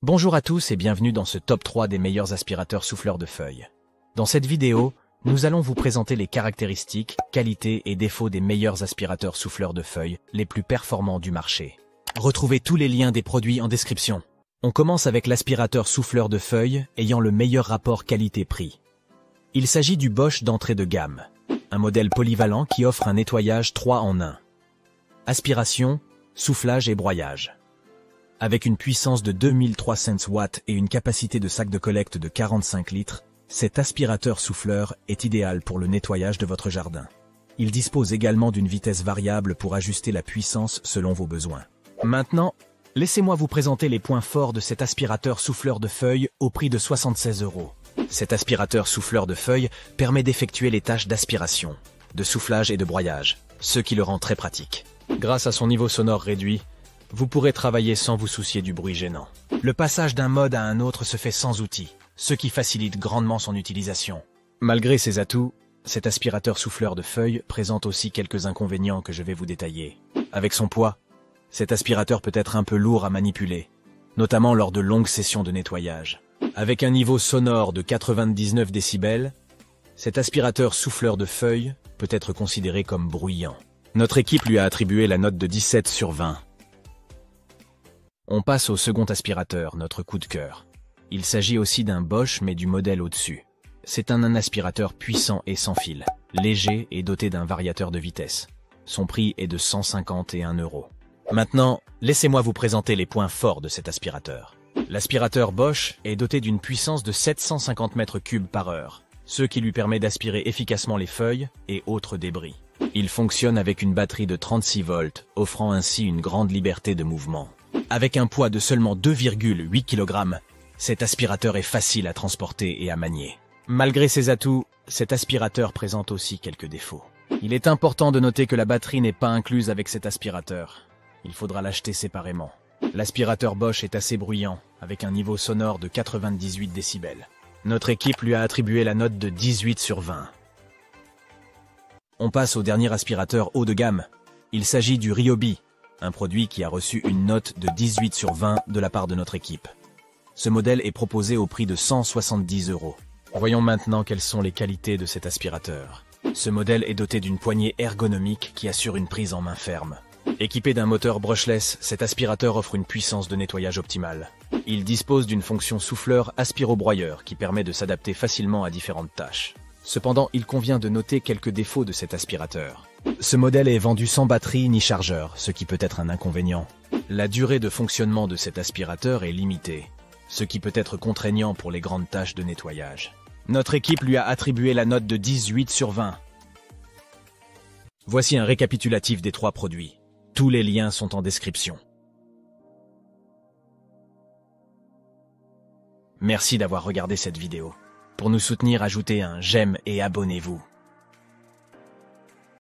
Bonjour à tous et bienvenue dans ce top 3 des meilleurs aspirateurs souffleurs de feuilles. Dans cette vidéo, nous allons vous présenter les caractéristiques, qualités et défauts des meilleurs aspirateurs souffleurs de feuilles les plus performants du marché. Retrouvez tous les liens des produits en description. On commence avec l'aspirateur souffleur de feuilles ayant le meilleur rapport qualité-prix. Il s'agit du Bosch d'entrée de gamme, un modèle polyvalent qui offre un nettoyage 3 en 1. Aspiration, soufflage et broyage. Avec une puissance de 2300 watts et une capacité de sac de collecte de 45 litres, cet aspirateur souffleur est idéal pour le nettoyage de votre jardin. Il dispose également d'une vitesse variable pour ajuster la puissance selon vos besoins. Maintenant, laissez-moi vous présenter les points forts de cet aspirateur souffleur de feuilles au prix de 76 €. Cet aspirateur souffleur de feuilles permet d'effectuer les tâches d'aspiration, de soufflage et de broyage, ce qui le rend très pratique. Grâce à son niveau sonore réduit, vous pourrez travailler sans vous soucier du bruit gênant. Le passage d'un mode à un autre se fait sans outil, ce qui facilite grandement son utilisation. Malgré ses atouts, cet aspirateur souffleur de feuilles présente aussi quelques inconvénients que je vais vous détailler. Avec son poids, cet aspirateur peut être un peu lourd à manipuler, notamment lors de longues sessions de nettoyage. Avec un niveau sonore de 99 décibels, cet aspirateur souffleur de feuilles peut être considéré comme bruyant. Notre équipe lui a attribué la note de 17 sur 20. On passe au second aspirateur, notre coup de cœur. Il s'agit aussi d'un Bosch mais du modèle au-dessus. C'est un aspirateur puissant et sans fil, léger et doté d'un variateur de vitesse. Son prix est de 151 €. Maintenant, laissez-moi vous présenter les points forts de cet aspirateur. L'aspirateur Bosch est doté d'une puissance de 750 mètres cubes par heure, ce qui lui permet d'aspirer efficacement les feuilles et autres débris. Il fonctionne avec une batterie de 36 volts, offrant ainsi une grande liberté de mouvement. Avec un poids de seulement 2,8 kg, cet aspirateur est facile à transporter et à manier. Malgré ses atouts, cet aspirateur présente aussi quelques défauts. Il est important de noter que la batterie n'est pas incluse avec cet aspirateur. Il faudra l'acheter séparément. L'aspirateur Bosch est assez bruyant, avec un niveau sonore de 98 décibels. Notre équipe lui a attribué la note de 18 sur 20. On passe au dernier aspirateur haut de gamme. Il s'agit du Ryobi, un produit qui a reçu une note de 18 sur 20 de la part de notre équipe. Ce modèle est proposé au prix de 170 €. Voyons maintenant quelles sont les qualités de cet aspirateur. Ce modèle est doté d'une poignée ergonomique qui assure une prise en main ferme. Équipé d'un moteur brushless, cet aspirateur offre une puissance de nettoyage optimale. Il dispose d'une fonction souffleur aspiro-broyeur qui permet de s'adapter facilement à différentes tâches. Cependant, il convient de noter quelques défauts de cet aspirateur. Ce modèle est vendu sans batterie ni chargeur, ce qui peut être un inconvénient. La durée de fonctionnement de cet aspirateur est limitée, ce qui peut être contraignant pour les grandes tâches de nettoyage. Notre équipe lui a attribué la note de 18 sur 20. Voici un récapitulatif des 3 produits. Tous les liens sont en description. Merci d'avoir regardé cette vidéo. Pour nous soutenir, ajoutez un j'aime et abonnez-vous.